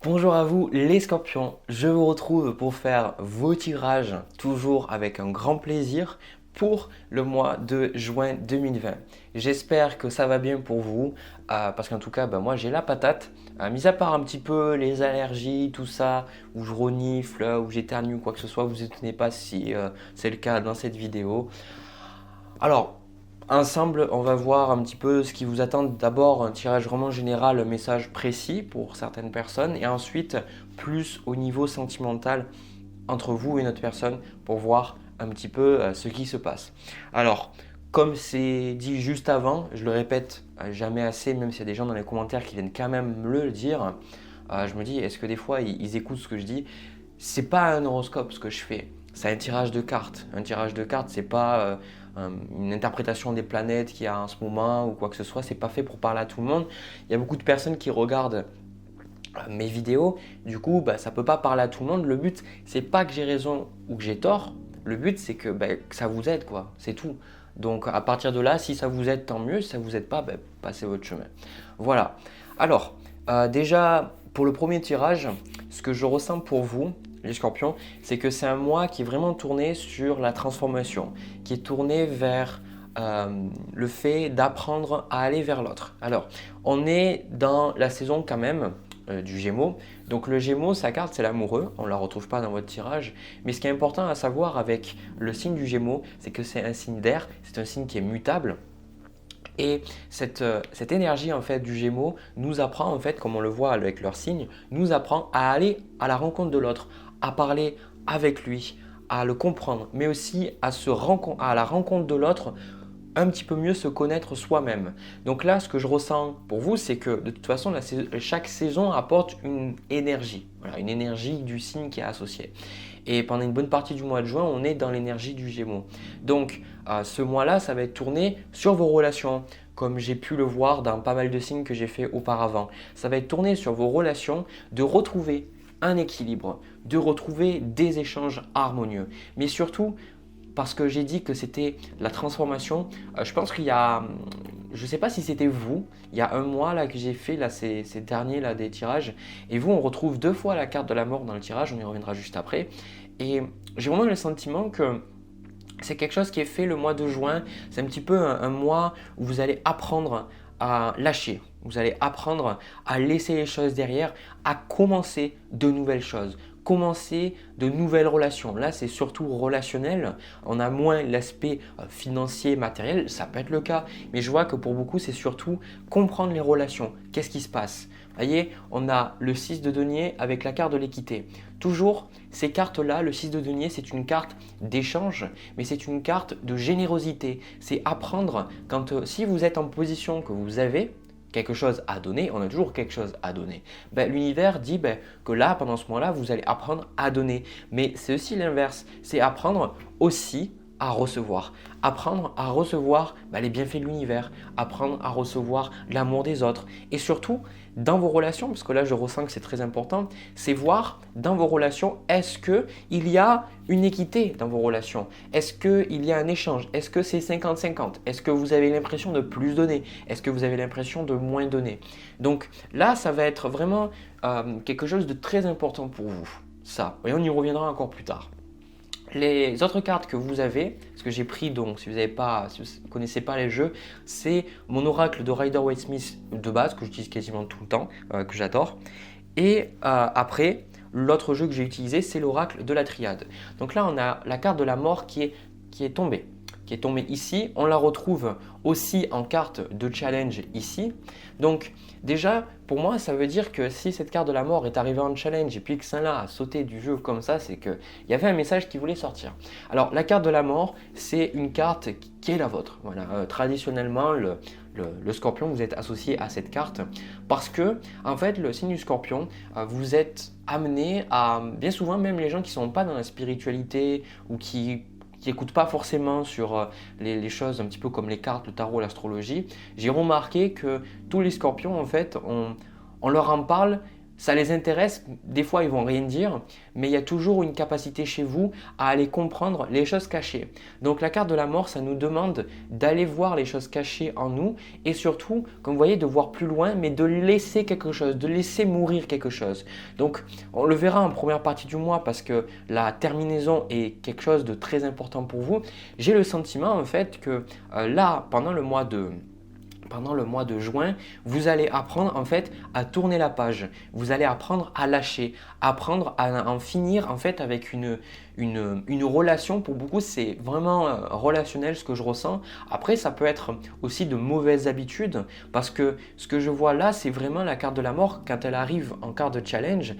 Bonjour à vous les scorpions, je vous retrouve pour faire vos tirages, toujours avec un grand plaisir pour le mois de juin 2020. J'espère que ça va bien pour vous, parce qu'en tout cas, moi j'ai la patate. Mis à part un petit peu les allergies, tout ça, où je renifle, où j'éternue ou quoi que ce soit, vous étonnez pas si c'est le cas dans cette vidéo. Alors, ensemble, on va voir un petit peu ce qui vous attend. D'abord, un tirage vraiment général, un message précis pour certaines personnes, et ensuite, plus au niveau sentimental entre vous et notre personne pour voir un petit peu ce qui se passe. Alors, comme c'est dit juste avant, je le répète jamais assez, même s'il y a des gens dans les commentaires qui viennent quand même me le dire, je me dis, est-ce que des fois ils écoutent ce que je dis? C'est pas un horoscope ce que je fais, c'est un tirage de cartes. Un tirage de cartes, c'est pas une interprétation des planètes qu'il y a en ce moment ou quoi que ce soit. C'est pas fait pour parler à tout le monde. Il y a beaucoup de personnes qui regardent mes vidéos. Du coup, ça peut pas parler à tout le monde. Le but, c'est pas que j'ai raison ou que j'ai tort. Le but, c'est que ça vous aide, quoi. C'est tout. Donc, à partir de là, si ça vous aide, tant mieux. Si ça vous aide pas, passez votre chemin. Voilà. Alors, déjà, pour le premier tirage, ce que je ressens pour vous, les scorpions, c'est que c'est un mois qui est vraiment tourné sur la transformation, qui est tourné vers le fait d'apprendre à aller vers l'autre. Alors, on est dans la saison quand même du Gémeaux. Donc le Gémeaux, sa carte, c'est l'amoureux. On ne la retrouve pas dans votre tirage. Mais ce qui est important à savoir avec le signe du Gémeaux, c'est que c'est un signe d'air, c'est un signe qui est mutable. Et cette énergie en fait du Gémeaux nous apprend en fait, comme on le voit avec leur signe, nous apprend à aller à la rencontre de l'autre, à parler avec lui, à le comprendre, mais aussi à la rencontre de l'autre, un petit peu mieux se connaître soi-même. Donc là, ce que je ressens pour vous, c'est que de toute façon, chaque saison apporte une énergie, voilà, une énergie du signe qui est associée. Et pendant une bonne partie du mois de juin, on est dans l'énergie du Gémeaux. Donc ce mois-là, ça va être tourné sur vos relations, comme j'ai pu le voir dans pas mal de signes que j'ai fait auparavant. Ça va être tourné sur vos relations, de retrouver un équilibre, de retrouver des échanges harmonieux. Mais surtout, parce que j'ai dit que c'était la transformation, je pense qu'il y a, je ne sais pas si c'était vous, il y a un mois là, que j'ai fait là, ces derniers là, des tirages, et vous on retrouve deux fois la carte de la mort dans le tirage, on y reviendra juste après, et j'ai vraiment le sentiment que c'est quelque chose qui est fait le mois de juin, c'est un petit peu un mois où vous allez apprendre à lâcher, vous allez apprendre à laisser les choses derrière, à commencer de nouvelles choses, commencer de nouvelles relations. Là, c'est surtout relationnel. On a moins l'aspect financier, matériel, ça peut être le cas, mais je vois que pour beaucoup, c'est surtout comprendre les relations. Qu'est-ce qui se passe? Vous voyez, on a le 6 de denier avec la carte de l'équité. Toujours, ces cartes-là, le 6 de denier, c'est une carte d'échange, mais c'est une carte de générosité. C'est apprendre quand, si vous êtes en position que vous avez quelque chose à donner, on a toujours quelque chose à donner. L'univers dit que là, pendant ce mois-là, vous allez apprendre à donner. Mais c'est aussi l'inverse, c'est apprendre aussi à recevoir. Apprendre à recevoir les bienfaits de l'univers, apprendre à recevoir l'amour des autres. Et surtout, dans vos relations, parce que là je ressens que c'est très important, c'est voir dans vos relations, est-ce qu'il y a une équité dans vos relations? Est-ce qu'il y a un échange? Est-ce que c'est 50-50? Est-ce que vous avez l'impression de plus donner? Est-ce que vous avez l'impression de moins donner? Donc là, ça va être vraiment quelque chose de très important pour vous. Ça, et on y reviendra encore plus tard. Les autres cartes que vous avez, ce que j'ai pris donc, si vous ne connaissez pas les jeux, c'est mon oracle de Rider-Waite-Smith de base, que j'utilise quasiment tout le temps, que j'adore. Et après, l'autre jeu que j'ai utilisé, c'est l'oracle de la triade. Donc là, on a la carte de la mort qui est tombée. Qui est tombée ici. On la retrouve aussi en carte de challenge ici. Donc déjà, pour moi, ça veut dire que si cette carte de la mort est arrivée en challenge et puis que Saint-La a sauté du jeu comme ça, c'est qu'il y avait un message qui voulait sortir. Alors la carte de la mort, c'est une carte qui est la vôtre. Voilà. Traditionnellement, le scorpion, vous êtes associé à cette carte parce que, en fait, le signe du scorpion, vous êtes amené à, bien souvent, même les gens qui ne sont pas dans la spiritualité ou qui n'écoutent pas forcément sur les choses un petit peu comme les cartes, le tarot, l'astrologie, j'ai remarqué que tous les scorpions, en fait, on leur en parle ça les intéresse, des fois ils vont rien dire, mais il y a toujours une capacité chez vous à aller comprendre les choses cachées. Donc la carte de la mort, ça nous demande d'aller voir les choses cachées en nous et surtout, comme vous voyez, de voir plus loin, mais de laisser quelque chose, de laisser mourir quelque chose. Donc on le verra en première partie du mois parce que la terminaison est quelque chose de très important pour vous. J'ai le sentiment en fait que là, pendant le mois de juin, vous allez apprendre en fait à tourner la page. Vous allez apprendre à lâcher, apprendre à en finir en fait avec une relation. Pour beaucoup, c'est vraiment relationnel ce que je ressens. Après, ça peut être aussi de mauvaises habitudes parce que ce que je vois là, c'est vraiment la carte de la mort quand elle arrive en carte de challenge.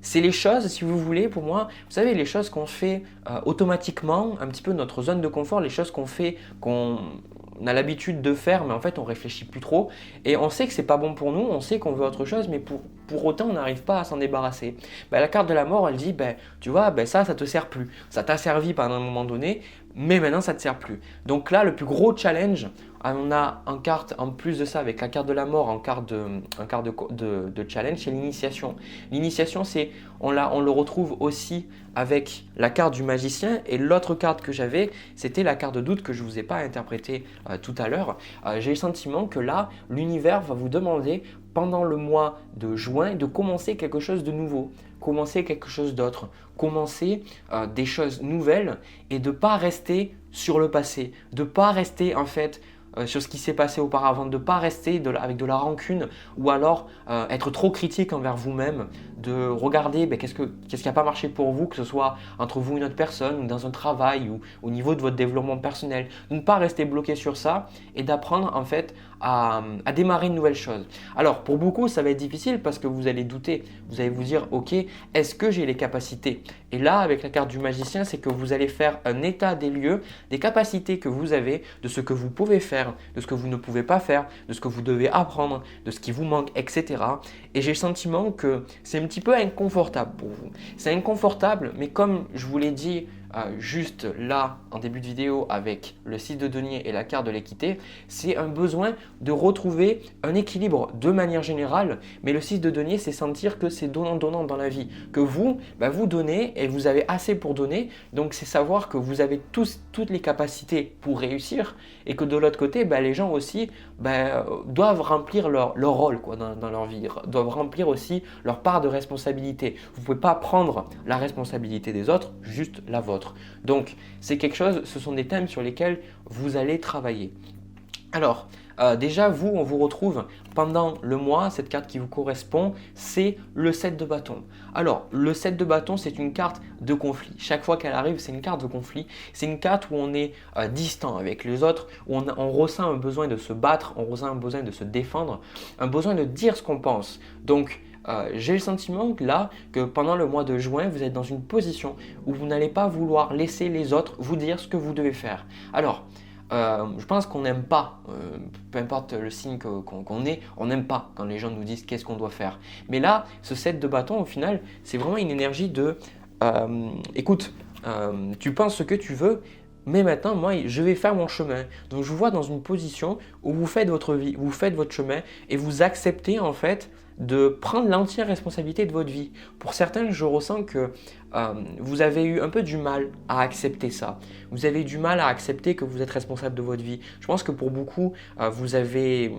C'est les choses, si vous voulez, pour moi, vous savez, les choses qu'on fait automatiquement, un petit peu notre zone de confort, les choses qu'on fait, qu'on a l'habitude de faire, mais en fait, on réfléchit plus trop. Et on sait que c'est pas bon pour nous, on sait qu'on veut autre chose, mais pour autant, on n'arrive pas à s'en débarrasser. La carte de la mort, elle dit, tu vois, ça te sert plus. Ça t'a servi pendant un moment donné, mais maintenant, ça ne te sert plus. Donc là, le plus gros challenge, on a en carte, en plus de ça, avec la carte de la mort, en carte de challenge, c'est l'initiation. L'initiation, on le retrouve aussi avec la carte du magicien. Et l'autre carte que j'avais, c'était la carte de doute que je ne vous ai pas interprétée tout à l'heure. J'ai le sentiment que là, l'univers va vous demander, pendant le mois de juin, de commencer quelque chose de nouveau, commencer quelque chose d'autre, commencer des choses nouvelles et de ne pas rester sur le passé, de ne pas rester en fait sur ce qui s'est passé auparavant, de ne pas rester avec de la rancune ou alors être trop critique envers vous-même, de regarder qu'est-ce qui n'a pas marché pour vous, que ce soit entre vous et une autre personne ou dans un travail ou au niveau de votre développement personnel, de ne pas rester bloqué sur ça et d'apprendre en fait à démarrer une nouvelle chose. Alors pour beaucoup ça va être difficile parce que vous allez douter, vous allez vous dire ok, est-ce que j'ai les capacités? Et là avec la carte du magicien, c'est que vous allez faire un état des lieux, des capacités que vous avez, de ce que vous pouvez faire, de ce que vous ne pouvez pas faire, de ce que vous devez apprendre, de ce qui vous manque, etc. Et j'ai le sentiment que c'est un petit peu inconfortable pour vous. C'est inconfortable, mais comme je vous l'ai dit juste là en début de vidéo avec le 6 de denier et la carte de l'équité, c'est un besoin de retrouver un équilibre de manière générale, mais le 6 de denier, c'est sentir que c'est donnant-donnant dans la vie, que vous donnez et vous avez assez pour donner, donc c'est savoir que vous avez toutes les capacités pour réussir et que de l'autre côté, les gens aussi doivent remplir leur rôle dans leur vie, doivent remplir aussi leur part de responsabilité. Vous ne pouvez pas prendre la responsabilité des autres, juste la vôtre. Donc, c'est quelque chose, ce sont des thèmes sur lesquels vous allez travailler. Alors, déjà, on vous retrouve pendant le mois, cette carte qui vous correspond, c'est le 7 de bâton. Alors, le 7 de bâton, c'est une carte de conflit. Chaque fois qu'elle arrive, c'est une carte de conflit. C'est une carte où on est distant avec les autres, où on ressent un besoin de se battre, on ressent un besoin de se défendre, un besoin de dire ce qu'on pense. Donc, j'ai le sentiment que pendant le mois de juin, vous êtes dans une position où vous n'allez pas vouloir laisser les autres vous dire ce que vous devez faire. Alors, je pense qu'on n'aime pas, peu importe le signe qu'on est, on n'aime pas quand les gens nous disent qu'est-ce qu'on doit faire. Mais là, ce 7 de bâton, au final, c'est vraiment une énergie de écoute, tu penses ce que tu veux, mais maintenant, moi, je vais faire mon chemin. Donc, je vous vois dans une position où vous faites votre vie, vous faites votre chemin et vous acceptez en fait de prendre l'entière responsabilité de votre vie. Pour certains, je ressens que vous avez eu un peu du mal à accepter ça. Vous avez du mal à accepter que vous êtes responsable de votre vie. Je pense que pour beaucoup, vous avez,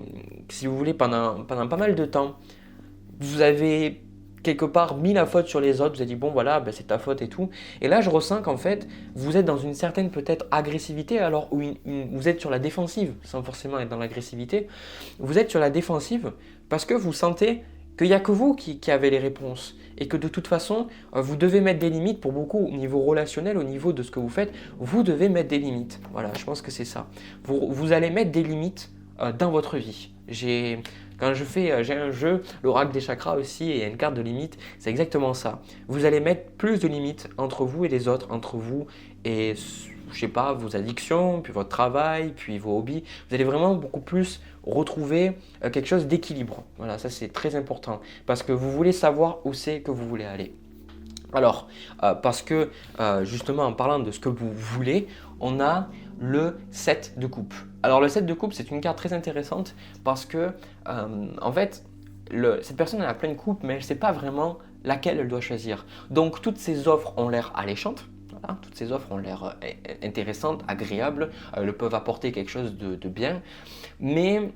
si vous voulez, pendant pas mal de temps, vous avez quelque part mis la faute sur les autres, vous avez dit bon voilà, c'est ta faute et tout. Et là je ressens qu'en fait vous êtes dans une certaine peut-être agressivité, alors où vous êtes sur la défensive, sans forcément être dans l'agressivité. Vous êtes sur la défensive parce que vous sentez qu'il n'y a que vous qui avez les réponses et que de toute façon vous devez mettre des limites. Pour beaucoup au niveau relationnel, au niveau de ce que vous faites, vous devez mettre des limites. Voilà, je pense que c'est ça. Vous allez mettre des limites dans votre vie. Quand j'ai un jeu, l'oracle des chakras aussi, et il y a une carte de limite, c'est exactement ça. Vous allez mettre plus de limites entre vous et les autres, entre vous et, je sais pas, vos addictions, puis votre travail, puis vos hobbies. Vous allez vraiment beaucoup plus retrouver quelque chose d'équilibre. Voilà, ça c'est très important, parce que vous voulez savoir où c'est que vous voulez aller. Alors, parce que justement en parlant de ce que vous voulez, on a le 7 de coupe. Alors le 7 de coupe, c'est une carte très intéressante parce que en fait, cette personne elle a plein de coupes, mais elle ne sait pas vraiment laquelle elle doit choisir. Donc toutes ces offres ont l'air alléchantes. Voilà, toutes ces offres ont l'air intéressantes, agréables, elles peuvent apporter quelque chose de bien. Mais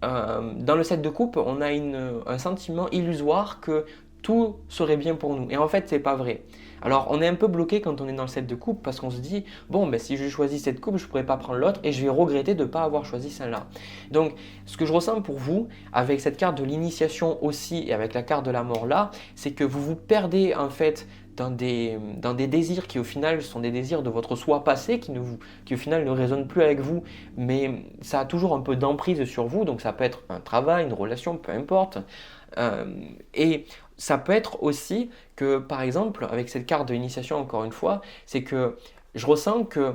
dans le set de coupe, on a un sentiment illusoire que tout serait bien pour nous. Et en fait, c'est pas vrai. Alors, on est un peu bloqué quand on est dans le set de coupe parce qu'on se dit, bon, ben, si je choisis cette coupe, je ne pourrais pas prendre l'autre et je vais regretter de ne pas avoir choisi celle-là. Donc, ce que je ressens pour vous, avec cette carte de l'initiation aussi et avec la carte de la mort là, c'est que vous vous perdez en fait dans des désirs qui au final sont des désirs de votre soi passé qui au final ne résonnent plus avec vous, mais ça a toujours un peu d'emprise sur vous, donc ça peut être un travail, une relation, peu importe. Et ça peut être aussi que, par exemple, avec cette carte de l'initiation, encore une fois, c'est que je ressens que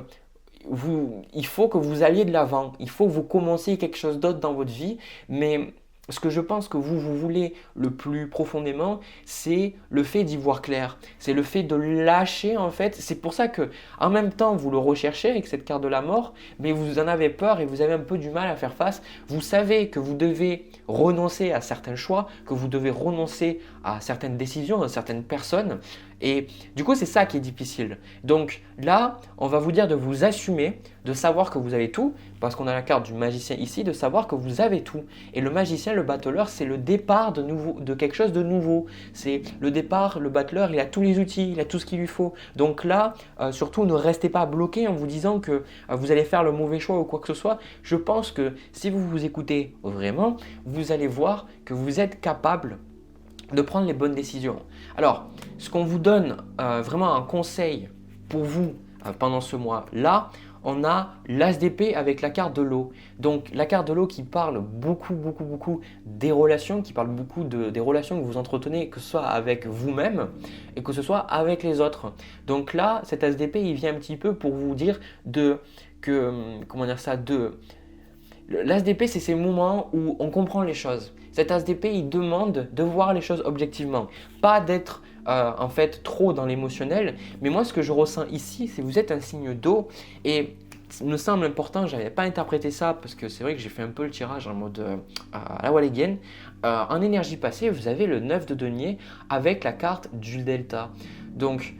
il faut que vous alliez de l'avant, il faut que vous commenciez quelque chose d'autre dans votre vie, mais ce que je pense que vous voulez le plus profondément, c'est le fait d'y voir clair. C'est le fait de lâcher en fait. C'est pour ça que en même temps vous le recherchez avec cette carte de la mort, mais vous en avez peur et vous avez un peu du mal à faire face. Vous savez que vous devez renoncer à certains choix, que vous devez renoncer à certaines décisions, à certaines personnes. Et du coup, c'est ça qui est difficile. Donc là, on va vous dire de vous assumer, de savoir que vous avez tout, parce qu'on a la carte du magicien ici, de savoir que vous avez tout. Et le magicien, le battleur, c'est le départ de quelque chose de nouveau. C'est le départ, le battleur, il a tous les outils, il a tout ce qu'il lui faut. Donc là, surtout, ne restez pas bloqué en vous disant que vous allez faire le mauvais choix ou quoi que ce soit. Je pense que si vous vous écoutez vraiment, vous allez voir que vous êtes capable de prendre les bonnes décisions. Alors, ce qu'on vous donne vraiment un conseil pour vous pendant ce mois-là, on a l'As d'épée avec la carte de l'eau. Donc la carte de l'eau qui parle beaucoup des relations, qui parle beaucoup des relations que vous entretenez, que ce soit avec vous-même et que ce soit avec les autres. Donc là, cet As d'épée, il vient un petit peu pour vous dire l'As d'épée, c'est ces moments où on comprend les choses. Cet As d'épée, il demande de voir les choses objectivement, pas d'être en fait trop dans l'émotionnel. Mais moi, ce que je ressens ici, c'est que vous êtes un signe d'eau et il me semble important, je n'avais pas interprété ça parce que c'est vrai que j'ai fait un peu le tirage en mode à la Walligan. En énergie passée, vous avez le 9 de denier avec la carte du delta. Donc,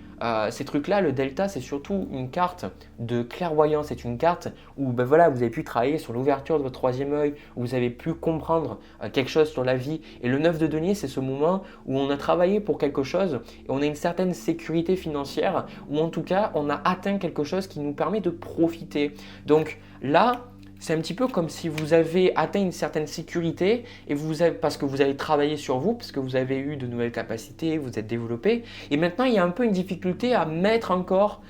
ces trucs-là, le delta, c'est surtout une carte de clairvoyance. C'est une carte où ben voilà, vous avez pu travailler sur l'ouverture de votre troisième œil, où vous avez pu comprendre quelque chose sur la vie. Et le 9 de denier, c'est ce moment où on a travaillé pour quelque chose et on a une certaine sécurité financière, ou en tout cas, on a atteint quelque chose qui nous permet de profiter. Donc là, c'est un petit peu comme si vous avez atteint une certaine sécurité et parce que vous avez travaillé sur vous, parce que vous avez eu de nouvelles capacités, vous êtes développé. Et maintenant, il y a un peu une difficulté à mettre encore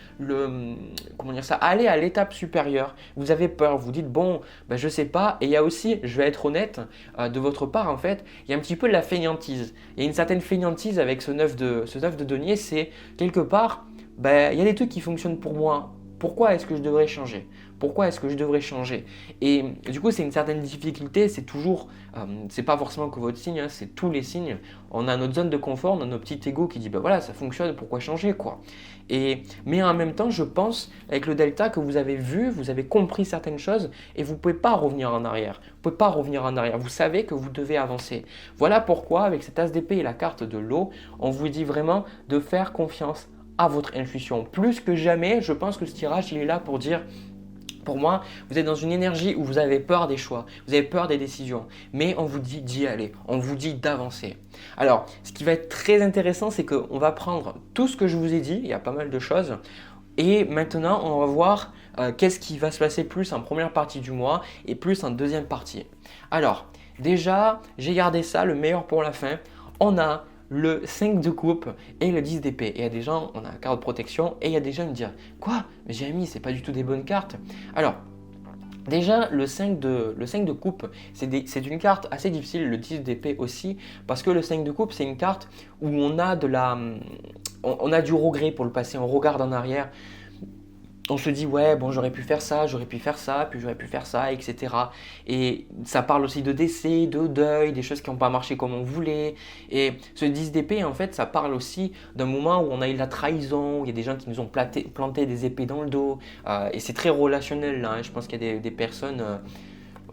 aller à l'étape supérieure. Vous avez peur, vous dites bon, ben, je sais pas. Et il y a aussi, je vais être honnête, de votre part en fait, il y a un petit peu de la fainéantise. Il y a une certaine fainéantise avec ce 9 de denier, c'est quelque part, ben, il y a des trucs qui fonctionnent pour moi. Pourquoi est-ce que je devrais changer? Pourquoi est-ce que je devrais changer? Et du coup, c'est une certaine difficulté. C'est toujours, c'est pas forcément que votre signe, hein, c'est tous les signes. On a notre zone de confort, on a notre petit ego qui dit, bah voilà, ça fonctionne, pourquoi changer quoi? Mais en même temps, je pense avec le delta que vous avez vu, vous avez compris certaines choses et vous ne pouvez pas revenir en arrière. Vous pouvez pas revenir en arrière. Vous savez que vous devez avancer. Voilà pourquoi, avec cet As d'épée et la carte de l'eau, on vous dit vraiment de faire confiance à votre intuition. Plus que jamais, je pense que ce tirage, il est là pour dire, pour moi, vous êtes dans une énergie où vous avez peur des choix, vous avez peur des décisions, mais on vous dit d'y aller, on vous dit d'avancer. Alors, ce qui va être très intéressant, c'est qu'on va prendre tout ce que je vous ai dit, il y a pas mal de choses, et maintenant, on va voir qu'est-ce qui va se passer plus en première partie du mois et plus en deuxième partie. Alors, déjà, j'ai gardé ça, le meilleur pour la fin. On a le 5 de coupe et le 10 d'épée. Et il y a des gens, on a la carte de protection et il y a des gens qui me disent quoi? Mais Jérémy, c'est pas du tout des bonnes cartes. Alors, déjà, le 5 de coupe, c'est une carte assez difficile, le 10 d'épée aussi, parce que le 5 de coupe, c'est une carte où on a du regret pour le passé, on regarde en arrière. On se dit ouais bon j'aurais pu faire ça, puis j'aurais pu faire ça, etc. Et ça parle aussi de décès, de deuil, des choses qui n'ont pas marché comme on voulait. Et ce 10 d'épée en fait ça parle aussi d'un moment où on a eu de la trahison, où il y a des gens qui nous ont planté des épées dans le dos. Et c'est très relationnel là, hein. Je pense qu'il y a des personnes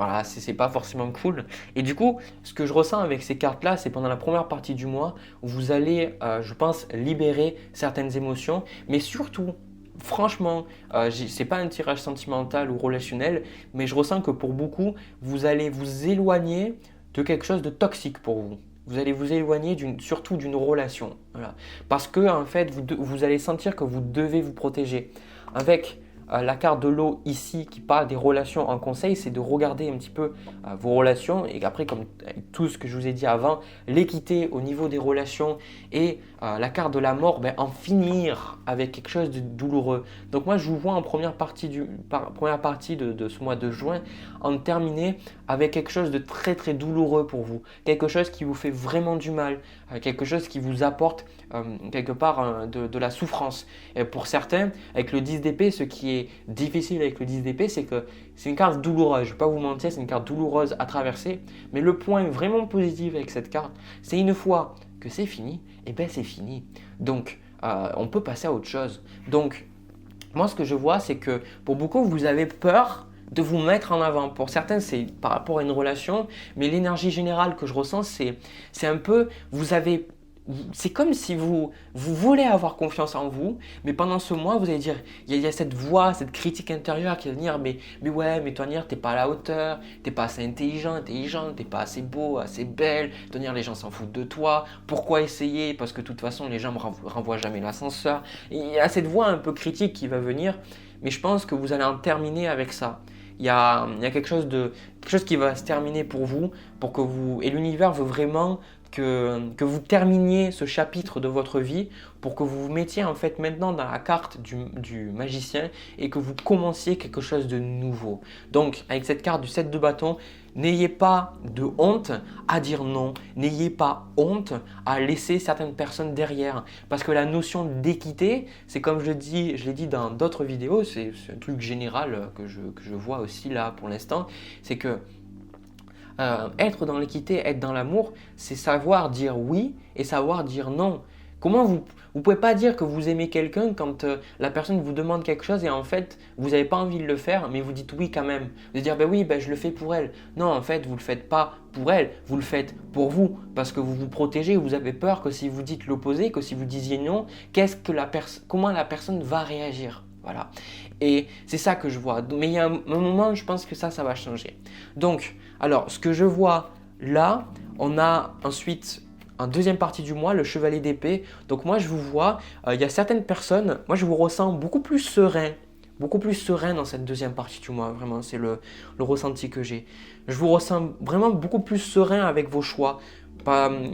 voilà, c'est pas forcément cool. Et du coup, ce que je ressens avec ces cartes-là, c'est pendant la première partie du mois, vous allez, je pense, libérer certaines émotions, mais surtout, franchement, c'est pas un tirage sentimental ou relationnel, mais je ressens que pour beaucoup, vous allez vous éloigner de quelque chose de toxique pour vous. Vous allez vous éloigner surtout d'une relation. Voilà. Parce que en fait, vous allez sentir que vous devez vous protéger. Avec la carte de l'eau ici qui parle des relations en conseil, c'est de regarder un petit peu vos relations et après, comme tout ce que je vous ai dit avant, l'équité au niveau des relations et la carte de la mort, en finir avec quelque chose de douloureux. Donc moi, je vous vois en première partie de ce mois de juin, en terminer avec quelque chose de très très douloureux pour vous, quelque chose qui vous fait vraiment du mal, quelque chose qui vous apporte quelque part de la souffrance. Et pour certains, avec le 10 d'épée, ce qui est difficile avec le 10 d'épée, c'est que c'est une carte douloureuse. Je ne vais pas vous mentir, c'est une carte douloureuse à traverser. Mais le point vraiment positif avec cette carte, c'est une fois que c'est fini, et c'est fini. Donc, on peut passer à autre chose. Donc, moi, ce que je vois, c'est que pour beaucoup, vous avez peur de vous mettre en avant. Pour certains, c'est par rapport à une relation, mais l'énergie générale que je ressens, c'est un peu, c'est comme si vous voulez avoir confiance en vous, mais pendant ce mois, vous allez dire, il y a cette voix, cette critique intérieure qui va venir, mais ouais, mais toi, Nier, t'es pas à la hauteur, t'es pas assez intelligent, t'es pas assez beau, assez belle, Nier, les gens s'en foutent de toi, pourquoi essayer? Parce que de toute façon, les gens me renvoient jamais l'ascenseur. Il y a cette voix un peu critique qui va venir, mais je pense que vous allez en terminer avec ça. Il y a quelque chose qui va se terminer pour vous, et l'univers veut vraiment que vous terminiez ce chapitre de votre vie pour que vous vous mettiez en fait maintenant dans la carte du magicien et que vous commenciez quelque chose de nouveau. Donc avec cette carte du 7 de bâton, n'ayez pas de honte à dire non, n'ayez pas honte à laisser certaines personnes derrière parce que la notion d'équité, c'est comme je l'ai dit dans d'autres vidéos, c'est un truc général que je vois aussi là pour l'instant, c'est que être dans l'équité, être dans l'amour, c'est savoir dire oui et savoir dire non. Comment vous ne pouvez pas dire que vous aimez quelqu'un quand la personne vous demande quelque chose et en fait vous n'avez pas envie de le faire mais vous dites oui quand même. Vous allez dire oui je le fais pour elle. Non en fait vous ne le faites pas pour elle, vous le faites pour vous parce que vous vous protégez, vous avez peur que si vous dites l'opposé, que si vous disiez non, comment la personne va réagir. Voilà. Et c'est ça que je vois. Mais il y a un moment, je pense que ça va changer. Donc, alors, ce que je vois là, on a ensuite en deuxième partie du mois, le chevalier d'épée. Donc moi, je vous vois, il y a certaines personnes, moi je vous ressens beaucoup plus serein dans cette deuxième partie du mois. Vraiment, c'est le ressenti que j'ai. Je vous ressens vraiment beaucoup plus serein avec vos choix.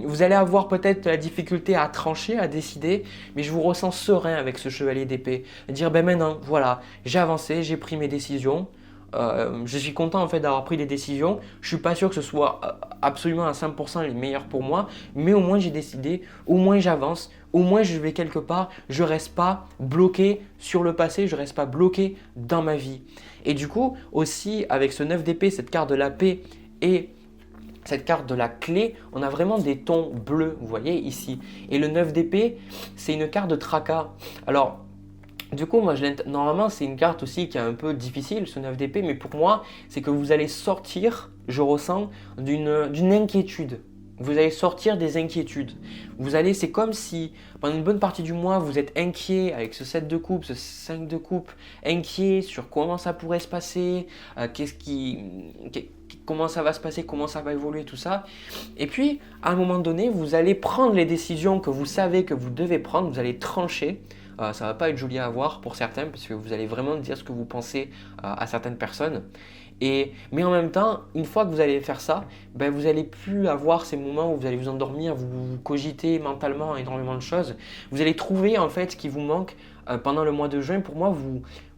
Vous allez avoir peut-être la difficulté à trancher, à décider, mais je vous ressens serein avec ce chevalier d'épée. Dire maintenant, voilà, j'ai avancé, j'ai pris mes décisions. Je suis content en fait d'avoir pris des décisions. Je suis pas sûr que ce soit absolument à 100% les meilleures pour moi, mais au moins j'ai décidé, au moins j'avance, au moins je vais quelque part, je reste pas bloqué sur le passé, je reste pas bloqué dans ma vie. Et du coup aussi avec ce 9 d'épée, cette carte de la paix et cette carte de la clé, on a vraiment des tons bleus, vous voyez ici. Et le 9 d'épée, c'est une carte de tracas. Alors, du coup, moi, normalement, c'est une carte aussi qui est un peu difficile, ce 9 d'épée, mais pour moi, c'est que vous allez sortir, je ressens, d'une inquiétude. Vous allez sortir des inquiétudes. C'est comme si pendant une bonne partie du mois, vous êtes inquiet avec ce 7 de coupe, ce 5 de coupe, inquiet sur comment ça pourrait se passer, comment ça va se passer, comment ça va évoluer, tout ça. Et puis, à un moment donné, vous allez prendre les décisions que vous savez que vous devez prendre, vous allez trancher. Ça ne va pas être joli à voir pour certains parce que vous allez vraiment dire ce que vous pensez à certaines personnes. Mais en même temps, une fois que vous allez faire ça, vous n'allez plus avoir ces moments où vous allez vous endormir, vous cogitez mentalement énormément de choses. Vous allez trouver en fait ce qui vous manque pendant le mois de juin. Pour moi,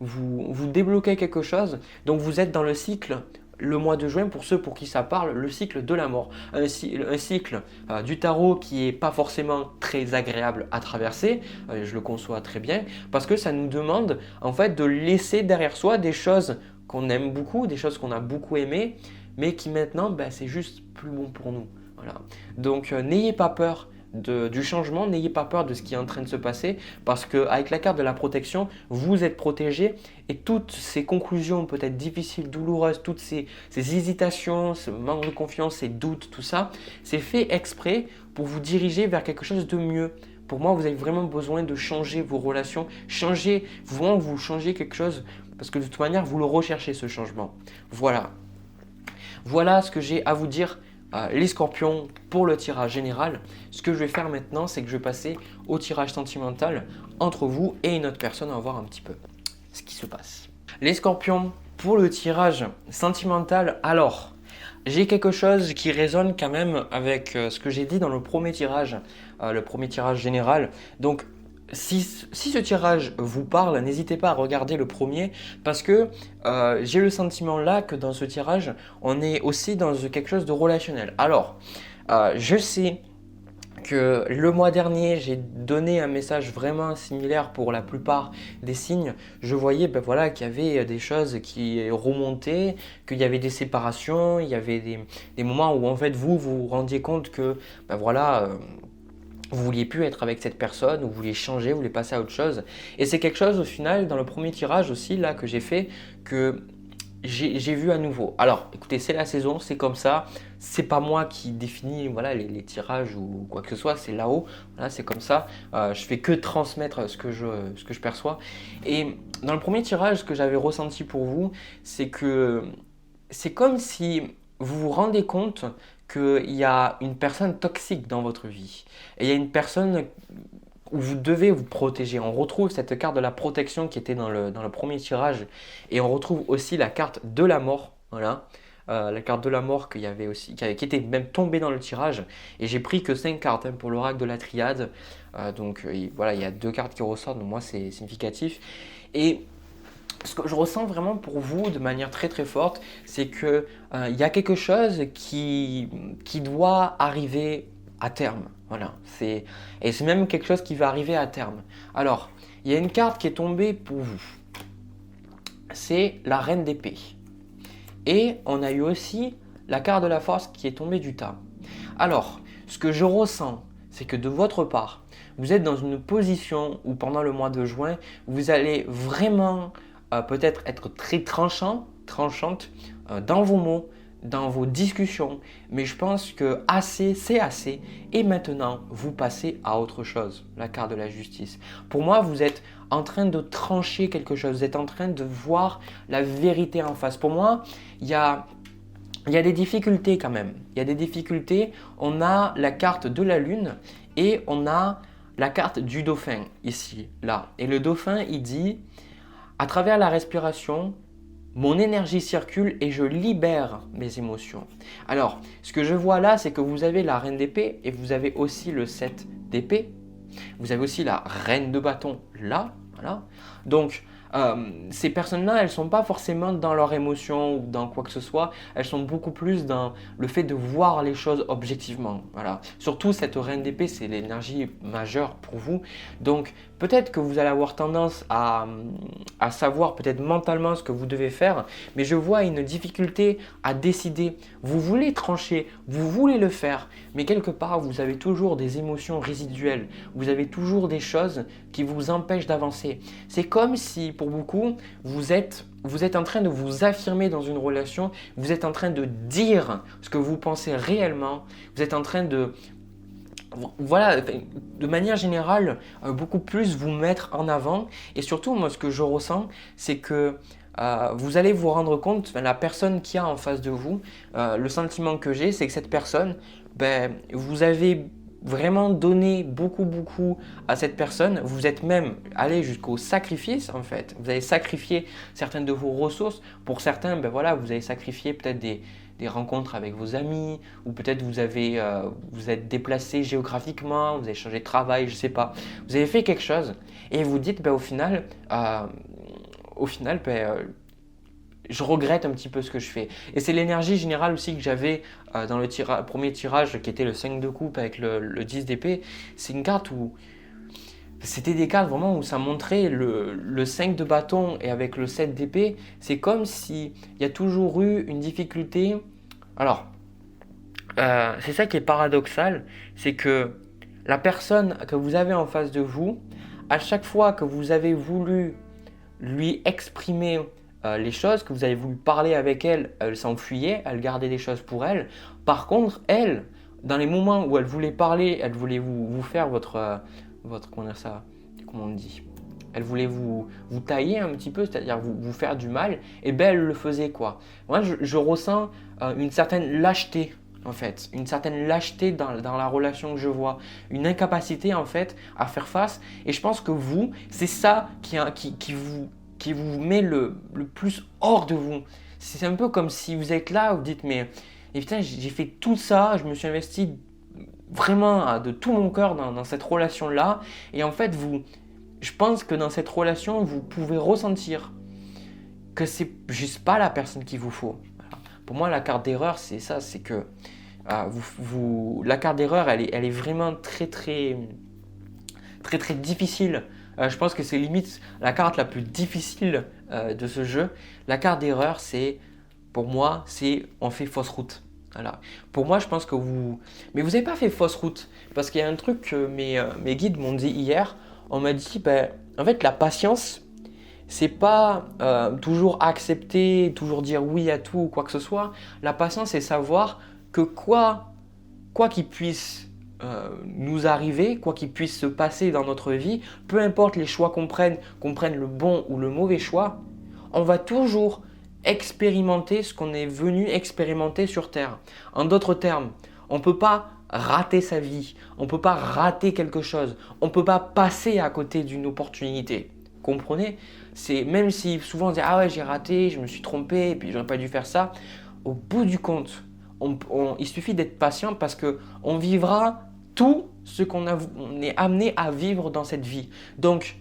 vous débloquez quelque chose. Donc vous êtes dans le cycle. Le mois de juin, pour ceux pour qui ça parle, le cycle de la mort. Un cycle du tarot qui n'est pas forcément très agréable à traverser, je le conçois très bien, parce que ça nous demande en fait de laisser derrière soi des choses qu'on aime beaucoup, des choses qu'on a beaucoup aimées, mais qui maintenant, c'est juste plus bon pour nous. Voilà. Donc n'ayez pas peur du changement, n'ayez pas peur de ce qui est en train de se passer parce qu'avec la carte de la protection, vous êtes protégé et toutes ces conclusions peut-être difficiles, douloureuses, toutes ces hésitations, ce manque de confiance, ces doutes, tout ça, c'est fait exprès pour vous diriger vers quelque chose de mieux. Pour moi, vous avez vraiment besoin de changer vos relations, vous changez quelque chose parce que de toute manière, vous le recherchez ce changement. Voilà. Voilà ce que j'ai à vous dire, les scorpions, pour le tirage général. Ce que je vais faire maintenant, c'est que je vais passer au tirage sentimental entre vous et une autre personne. On va voir un petit peu ce qui se passe. Les scorpions, pour le tirage sentimental, alors, j'ai quelque chose qui résonne quand même avec ce que j'ai dit dans le premier tirage général. Donc, si ce tirage vous parle, n'hésitez pas à regarder le premier parce que j'ai le sentiment là que dans ce tirage, on est aussi dans quelque chose de relationnel. Alors, je sais que le mois dernier, j'ai donné un message vraiment similaire pour la plupart des signes. Je voyais qu'il y avait des choses qui remontaient, qu'il y avait des séparations, il y avait des moments où en fait vous rendiez compte que vous vouliez plus être avec cette personne, vous vouliez changer, vous vouliez passer à autre chose. Et c'est quelque chose au final, dans le premier tirage aussi, là, que j'ai fait, que j'ai vu à nouveau. Alors, écoutez, c'est la saison, c'est comme ça. C'est pas moi qui définis les tirages ou quoi que ce soit, c'est là-haut. Voilà, c'est comme ça. Je fais que transmettre ce que je perçois. Et dans le premier tirage, ce que j'avais ressenti pour vous, c'est que c'est comme si vous vous rendez compte qu'il y a une personne toxique dans votre vie. Et il y a une personne où vous devez vous protéger. On retrouve cette carte de la protection qui était dans le premier tirage. Et on retrouve aussi la carte de la mort. Voilà. La carte de la mort qui était même tombée dans le tirage. Et j'ai pris que 5 cartes pour l'oracle de la triade. Il y a 2 cartes qui ressortent. Donc moi, c'est significatif. Et ce que je ressens vraiment pour vous de manière très très forte, c'est qu'il y a quelque chose qui doit arriver à terme. Voilà. Et c'est même quelque chose qui va arriver à terme. Alors, il y a une carte qui est tombée pour vous. C'est la reine d'épée. Et on a eu aussi la carte de la force qui est tombée du tas. Alors, ce que je ressens, c'est que de votre part, vous êtes dans une position où pendant le mois de juin, vous allez vraiment peut-être être très tranchante dans vos mots, dans vos discussions, mais je pense que c'est assez et maintenant vous passez à autre chose, la carte de la justice. Pour moi, vous êtes en train de trancher quelque chose, vous êtes en train de voir la vérité en face. Pour moi, il y a des difficultés quand même. Il y a des difficultés. On a la carte de la lune et on a la carte du dauphin ici, là. Et le dauphin, il dit, à travers la respiration, mon énergie circule et je libère mes émotions. Alors, ce que je vois là, c'est que vous avez la reine d'épée et vous avez aussi le 7 d'épée. Vous avez aussi la reine de bâton là. Voilà. Donc, ces personnes-là, elles ne sont pas forcément dans leurs émotions ou dans quoi que ce soit. Elles sont beaucoup plus dans le fait de voir les choses objectivement. Voilà. Surtout cette reine d'épée, c'est l'énergie majeure pour vous. Donc, peut-être que vous allez avoir tendance à savoir peut-être mentalement ce que vous devez faire, mais je vois une difficulté à décider. Vous voulez trancher, vous voulez le faire, mais quelque part, vous avez toujours des émotions résiduelles. Vous avez toujours des choses qui vous empêchent d'avancer. C'est comme si, pour beaucoup, vous êtes en train de vous affirmer dans une relation, vous êtes en train de dire ce que vous pensez réellement, vous êtes en train de manière générale, beaucoup plus vous mettre en avant. Et surtout, moi, ce que je ressens, c'est que vous allez vous rendre compte, la personne qui a en face de vous, le sentiment que j'ai, c'est que cette personne, vous avez vraiment donné beaucoup à cette personne. Vous êtes même allé jusqu'au sacrifice en fait. Vous avez sacrifié certaines de vos ressources. Pour certains, vous avez sacrifié peut-être des rencontres avec vos amis, ou peut-être vous êtes déplacé géographiquement, vous avez changé de travail, je ne sais pas. Vous avez fait quelque chose et vous dites au final, je regrette un petit peu ce que je fais. Et c'est l'énergie générale aussi que j'avais dans le premier tirage qui était le 5 de coupe avec le 10 d'épée. C'est une carte où c'était des cartes vraiment où ça montrait le 5 de bâton et avec le 7 d'épée. C'est comme s'il y a toujours eu une difficulté. Alors, c'est ça qui est paradoxal, c'est que la personne que vous avez en face de vous, à chaque fois que vous avez voulu lui exprimer les choses, que vous avez voulu parler avec elle, elle s'enfuyait, elle gardait des choses pour elle. Par contre, elle, dans les moments où elle voulait parler, elle voulait vous faire comment on dit, elle voulait vous tailler un petit peu, c'est-à-dire vous faire du mal, et ben elle le faisait quoi. Moi, je ressens une certaine lâcheté. En fait, une certaine lâcheté dans la relation que je vois, une incapacité en fait à faire face. Et je pense que vous, c'est ça qui vous met le plus hors de vous. C'est un peu comme si vous êtes là, vous dites mais et putain, j'ai fait tout ça, je me suis investi vraiment de tout mon cœur dans cette relation-là. Et en fait, je pense que dans cette relation, vous pouvez ressentir que c'est juste pas la personne qu'il vous faut. Voilà. Pour moi, la carte d'erreur, c'est ça, c'est que la carte d'erreur, elle est vraiment très difficile. Je pense que c'est limite la carte la plus difficile de ce jeu. La carte d'erreur, pour moi, c'est on fait fausse route. Voilà. Pour moi, je pense que mais vous n'avez pas fait fausse route. Parce qu'il y a un truc que mes guides m'ont dit hier. On m'a dit, en fait, la patience, c'est pas toujours accepter, toujours dire oui à tout ou quoi que ce soit. La patience, c'est savoir que quoi qu'il puisse nous arriver, quoi qu'il puisse se passer dans notre vie, peu importe les choix qu'on prenne le bon ou le mauvais choix, on va toujours expérimenter ce qu'on est venu expérimenter sur Terre. En d'autres termes, on ne peut pas rater sa vie, on ne peut pas rater quelque chose, on ne peut pas passer à côté d'une opportunité. Comprenez? C'est même si souvent on dit ah ouais j'ai raté, je me suis trompé, et puis j'aurais pas dû faire ça. Au bout du compte, il suffit d'être patient parce que on vivra tout ce qu'on est amené à vivre dans cette vie. Donc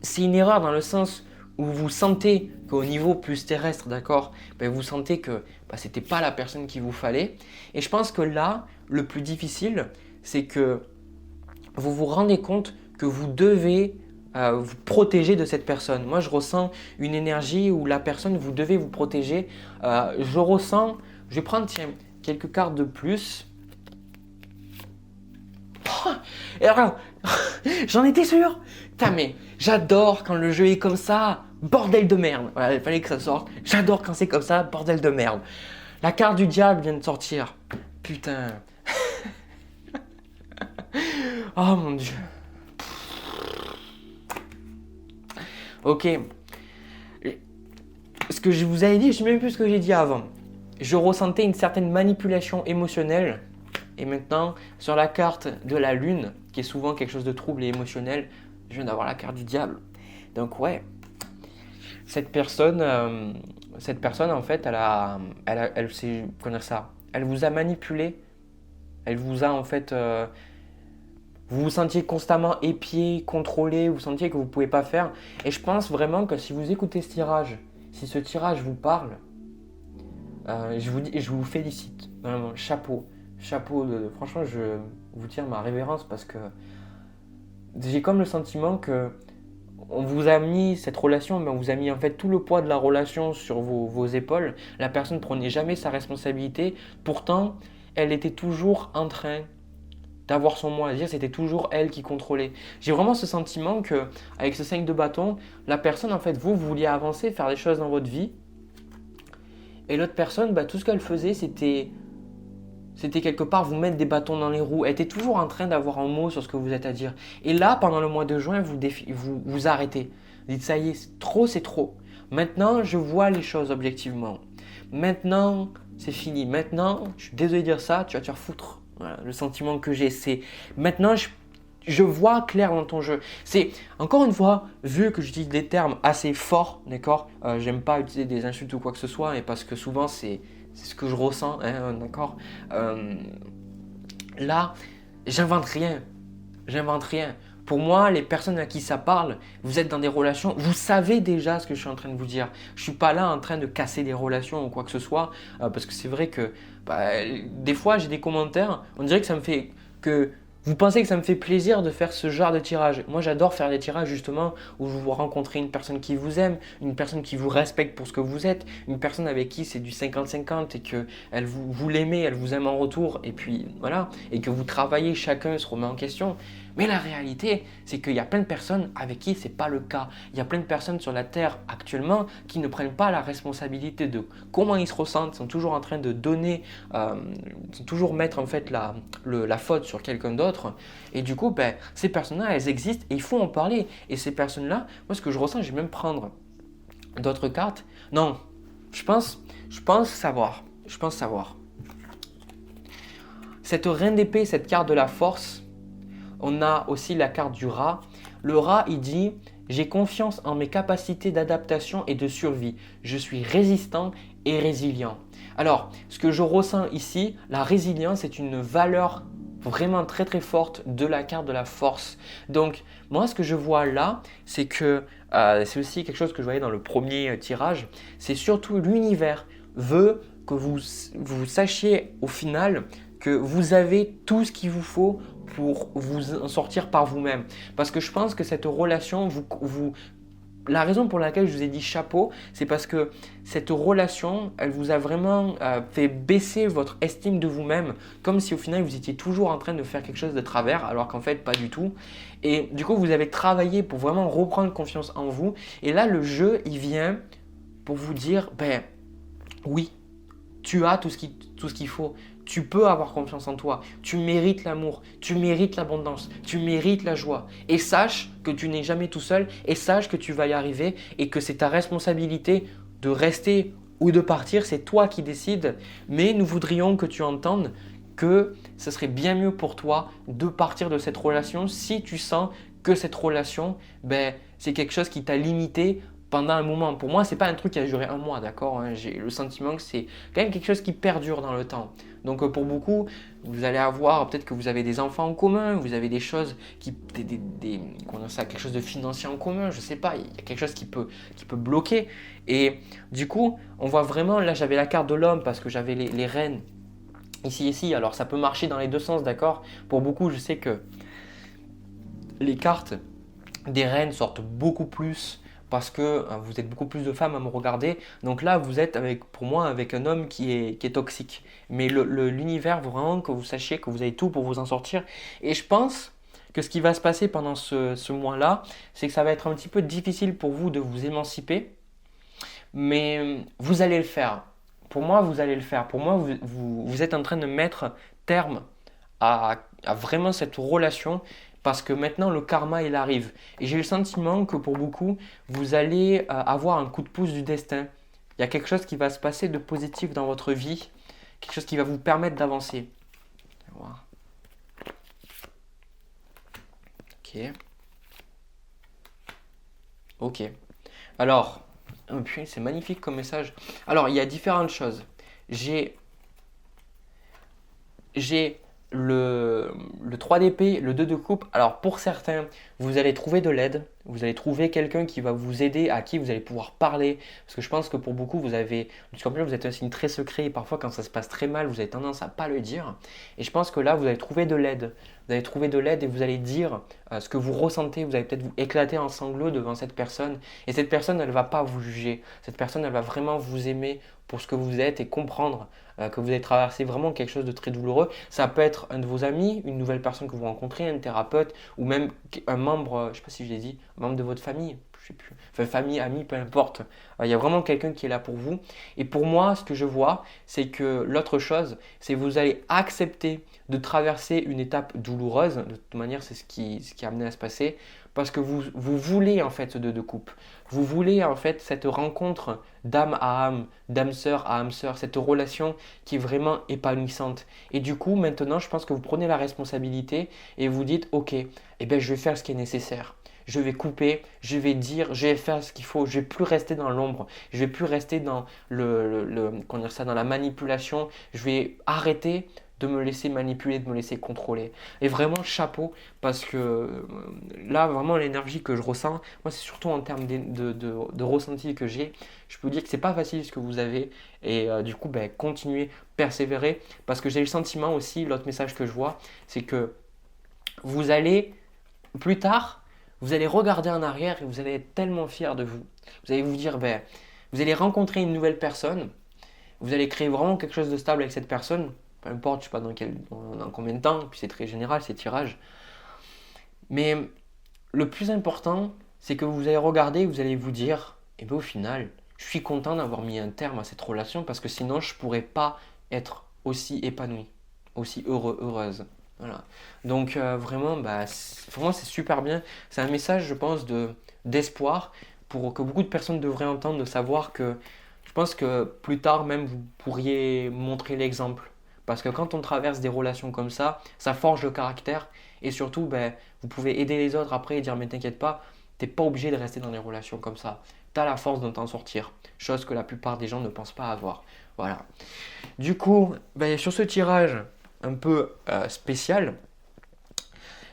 c'est une erreur dans le sens où vous sentez qu'au niveau plus terrestre, d'accord, vous sentez que c'était pas la personne qu'il vous fallait. Et je pense que là, le plus difficile, c'est que vous vous rendez compte que vous devez vous protéger de cette personne. Moi, je ressens une énergie où la personne, vous devez vous protéger. Je vais prendre quelques cartes de plus. Oh, et alors, j'en étais sûr. Putain, mais j'adore quand le jeu est comme ça. Bordel de merde. Voilà, il fallait que ça sorte. J'adore quand c'est comme ça. Bordel de merde. La carte du diable vient de sortir. Putain. Oh mon Dieu. Ok. Ce que je vous avais dit, je ne sais même plus ce que j'ai dit avant. Je ressentais une certaine manipulation émotionnelle. Et maintenant, sur la carte de la lune, qui est souvent quelque chose de trouble et émotionnel, je viens d'avoir la carte du diable. Donc ouais, cette personne en fait, elle sait connaître ça. Elle vous a manipulé. Elle vous a en fait, vous vous sentiez constamment épié, contrôlé, vous sentiez que vous ne pouvez pas faire. Et je pense vraiment que si vous écoutez ce tirage, si ce tirage vous parle, je vous félicite. Vraiment, chapeau. Franchement, je vous tire ma révérence parce que j'ai comme le sentiment que on vous a mis cette relation, mais on vous a mis en fait tout le poids de la relation sur vos épaules. La personne ne prenait jamais sa responsabilité. Pourtant, elle était toujours en train d'avoir son mot à dire. C'était toujours elle qui contrôlait. J'ai vraiment ce sentiment que avec ce 5 de bâton, la personne en fait, vous vouliez avancer, faire des choses dans votre vie. Et l'autre personne, tout ce qu'elle faisait, c'était quelque part vous mettre des bâtons dans les roues. Elle était toujours en train d'avoir un mot sur ce que vous êtes à dire. Et là, pendant le mois de juin, vous arrêtez. Vous dites, ça y est, c'est trop. Maintenant, je vois les choses objectivement. Maintenant, c'est fini. Maintenant, je suis désolé de dire ça, tu vas te faire foutre. Voilà, le sentiment que j'ai, c'est maintenant, je vois clair dans ton jeu. C'est, encore une fois, vu que j'utilise des termes assez forts, d'accord, j'aime pas utiliser des insultes ou quoi que ce soit, mais parce que souvent, c'est ce que je ressens, hein, d'accord. Là, j'invente rien. Pour moi, les personnes à qui ça parle, vous êtes dans des relations, vous savez déjà ce que je suis en train de vous dire. Je ne suis pas là en train de casser des relations ou quoi que ce soit, parce que c'est vrai que des fois, j'ai des commentaires, on dirait que ça me fait que Vous pensez que ça me fait plaisir de faire ce genre de tirage? Moi, j'adore faire des tirages justement où vous rencontrez une personne qui vous aime, une personne qui vous respecte pour ce que vous êtes, une personne avec qui c'est du 50-50 et que vous l'aimez, elle vous aime en retour et puis voilà, et que vous travaillez, chacun se remet en question. Mais la réalité, c'est qu'il y a plein de personnes avec qui ce n'est pas le cas. Il y a plein de personnes sur la Terre actuellement qui ne prennent pas la responsabilité de comment ils se ressentent, sont toujours en train de donner, sont toujours mettre en fait la faute sur quelqu'un d'autre. Et du coup, ben, ces personnes-là, elles existent et il faut en parler. Et ces personnes-là, moi ce que je ressens, je vais même prendre d'autres cartes. Non, je pense savoir. Je pense savoir. Cette reine d'épée, cette carte de la force, on a aussi la carte du rat. Le rat, il dit « J'ai confiance en mes capacités d'adaptation et de survie. Je suis résistant et résilient. » Alors, ce que je ressens ici, la résilience est une valeur vraiment très très forte de la carte de la force. Donc, moi, ce que je vois là, c'est que c'est aussi quelque chose que je voyais dans le premier tirage, c'est surtout l'univers veut que vous sachiez au final que vous avez tout ce qu'il vous faut pour vous en sortir par vous-même. Parce que je pense que cette relation, la raison pour laquelle je vous ai dit chapeau, c'est parce que cette relation, elle vous a vraiment fait baisser votre estime de vous-même, comme si au final vous étiez toujours en train de faire quelque chose de travers, alors qu'en fait pas du tout. Et du coup, vous avez travaillé pour vraiment reprendre confiance en vous. Et là, le jeu, il vient pour vous dire, ben oui, tu as tout ce qu'il faut. Tu peux avoir confiance en toi. Tu mérites l'amour. Tu mérites l'abondance. Tu mérites la joie. Et sache que tu n'es jamais tout seul. Et sache que tu vas y arriver. Et que c'est ta responsabilité de rester ou de partir. C'est toi qui décides. Mais nous voudrions que tu entendes que ce serait bien mieux pour toi de partir de cette relation si tu sens que cette relation, ben, c'est quelque chose qui t'a limité pendant un moment. Pour moi, ce n'est pas un truc qui a duré un mois, d'accord, hein. J'ai le sentiment que c'est quand même quelque chose qui perdure dans le temps. Donc pour beaucoup, vous allez avoir, peut-être que vous avez des enfants en commun, vous avez des choses quelque chose de financier en commun, je ne sais pas, il y a quelque chose qui peut bloquer. Et du coup, on voit vraiment, là j'avais la carte de l'homme parce que j'avais les reines ici, alors ça peut marcher dans les deux sens, d'accord. Pour beaucoup, je sais que les cartes des reines sortent beaucoup plus parce que vous êtes beaucoup plus de femmes à me regarder. Donc là, vous êtes pour moi avec un homme qui est toxique. Mais l'univers veut vraiment que vous sachiez que vous avez tout pour vous en sortir. Et je pense que ce qui va se passer pendant ce mois-là, c'est que ça va être un petit peu difficile pour vous de vous émanciper. Mais vous allez le faire. Pour moi, vous allez le faire. Pour moi, vous êtes en train de mettre terme à vraiment cette relation parce que maintenant le karma il arrive. Et j'ai le sentiment que pour beaucoup, vous allez avoir un coup de pouce du destin. Il y a quelque chose qui va se passer de positif dans votre vie, quelque chose qui va vous permettre d'avancer. Voilà. Ok. Ok. Alors, oh, putain, c'est magnifique comme message. Alors, il y a différentes choses. J'ai le 3 d'épée, le 2 de coupe. Alors pour certains, vous allez trouver de l'aide, vous allez trouver quelqu'un qui va vous aider, à qui vous allez pouvoir parler. Parce que je pense que pour beaucoup, vous êtes un signe très secret et parfois quand ça se passe très mal, vous avez tendance à ne pas le dire. Et je pense que là, vous allez trouver de l'aide. Vous allez trouver de l'aide et vous allez dire ce que vous ressentez. Vous allez peut-être vous éclater en sanglots devant cette personne. Et cette personne, elle ne va pas vous juger. Cette personne, elle va vraiment vous aimer pour ce que vous êtes et comprendre que vous avez traversé vraiment quelque chose de très douloureux. Ça peut être un de vos amis, une nouvelle personne que vous rencontrez, un thérapeute ou même un membre, je ne sais pas si je l'ai dit, un membre de votre famille, je sais plus, enfin famille, ami, peu importe. Il y a vraiment quelqu'un qui est là pour vous. Et pour moi, ce que je vois, c'est que l'autre chose, c'est que vous allez accepter de traverser une étape douloureuse. De toute manière, c'est ce qui a amené à se passer. Parce que vous voulez en fait ce deux de coupe. Vous voulez en fait cette rencontre d'âme à âme, d'âme sœur à âme sœur, cette relation qui est vraiment épanouissante. Et du coup, maintenant, je pense que vous prenez la responsabilité et vous dites, ok, eh bien, je vais faire ce qui est nécessaire. Je vais couper, je vais dire, je vais faire ce qu'il faut. Je ne vais plus rester dans l'ombre. Je ne vais plus rester dans dans la manipulation. Je vais arrêter de me laisser manipuler, de me laisser contrôler. Et vraiment chapeau parce que là vraiment l'énergie que je ressens, moi c'est surtout en termes de ressenti que j'ai. Je peux vous dire que c'est pas facile ce que vous avez et du coup continuez, persévérez parce que j'ai le sentiment aussi, l'autre message que je vois, c'est que vous allez, plus tard, vous allez regarder en arrière et vous allez être tellement fier de vous. Vous allez vous dire, ben, vous allez rencontrer une nouvelle personne, vous allez créer vraiment quelque chose de stable avec cette personne, peu importe, je sais pas dans combien de temps, puis c'est très général, ces tirages. Mais le plus important, c'est que vous allez regarder, vous allez vous dire, eh bien au final, je suis content d'avoir mis un terme à cette relation parce que sinon je ne pourrais pas être aussi épanoui, aussi heureux, heureuse. Voilà. Donc vraiment, vraiment c'est super bien. C'est un message, je pense, d'espoir pour que beaucoup de personnes devraient entendre, de savoir que je pense que plus tard même vous pourriez montrer l'exemple. Parce que quand on traverse des relations comme ça forge le caractère et surtout, ben, vous pouvez aider les autres après et dire mais t'inquiète pas, t'es pas obligé de rester dans des relations comme ça. Tu as la force de t'en sortir, chose que la plupart des gens ne pensent pas avoir. Voilà. Du coup, ben, sur ce tirage un peu spécial,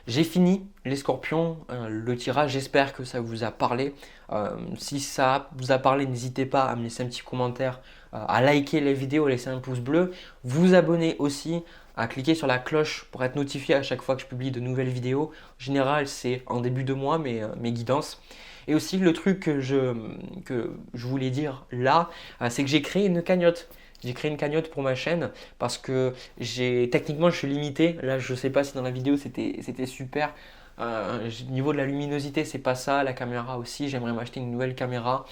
j'ai fini les scorpions, le tirage, j'espère que ça vous a parlé. Si ça vous a parlé, n'hésitez pas à me laisser un petit commentaire, à liker les vidéos, à laisser un pouce bleu, vous abonner aussi, à cliquer sur la cloche pour être notifié à chaque fois que je publie de nouvelles vidéos. En général, c'est en début de mois, mes guidances. Et aussi, le truc que je voulais dire là, c'est que j'ai créé une cagnotte. J'ai créé une cagnotte pour ma chaîne parce que techniquement je suis limité. Là je sais pas si dans la vidéo c'était super. Au niveau de la luminosité c'est pas ça, la caméra aussi, j'aimerais m'acheter une nouvelle caméra.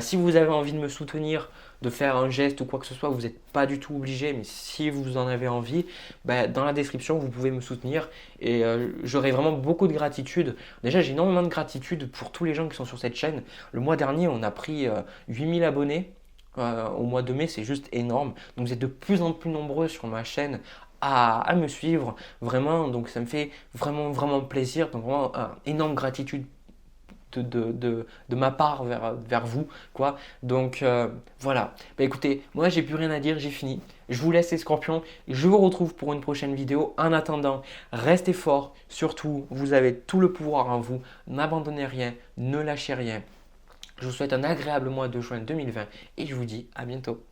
Si vous avez envie de me soutenir, de faire un geste ou quoi que ce soit, vous n'êtes pas du tout obligé, mais si vous en avez envie, dans la description vous pouvez me soutenir et j'aurai vraiment beaucoup de gratitude. Déjà j'ai énormément de gratitude pour tous les gens qui sont sur cette chaîne. Le mois dernier on a pris 8000 abonnés. Au mois de mai, c'est juste énorme. Donc vous êtes de plus en plus nombreux sur ma chaîne à me suivre, vraiment. Donc ça me fait vraiment, vraiment plaisir. Donc vraiment, énorme gratitude de ma part vers vous, quoi. Donc voilà. Écoutez, moi j'ai plus rien à dire, j'ai fini. Je vous laisse les scorpions. Je vous retrouve pour une prochaine vidéo. En attendant, restez forts. Surtout, vous avez tout le pouvoir en vous. N'abandonnez rien, ne lâchez rien. Je vous souhaite un agréable mois de juin 2020 et je vous dis à bientôt.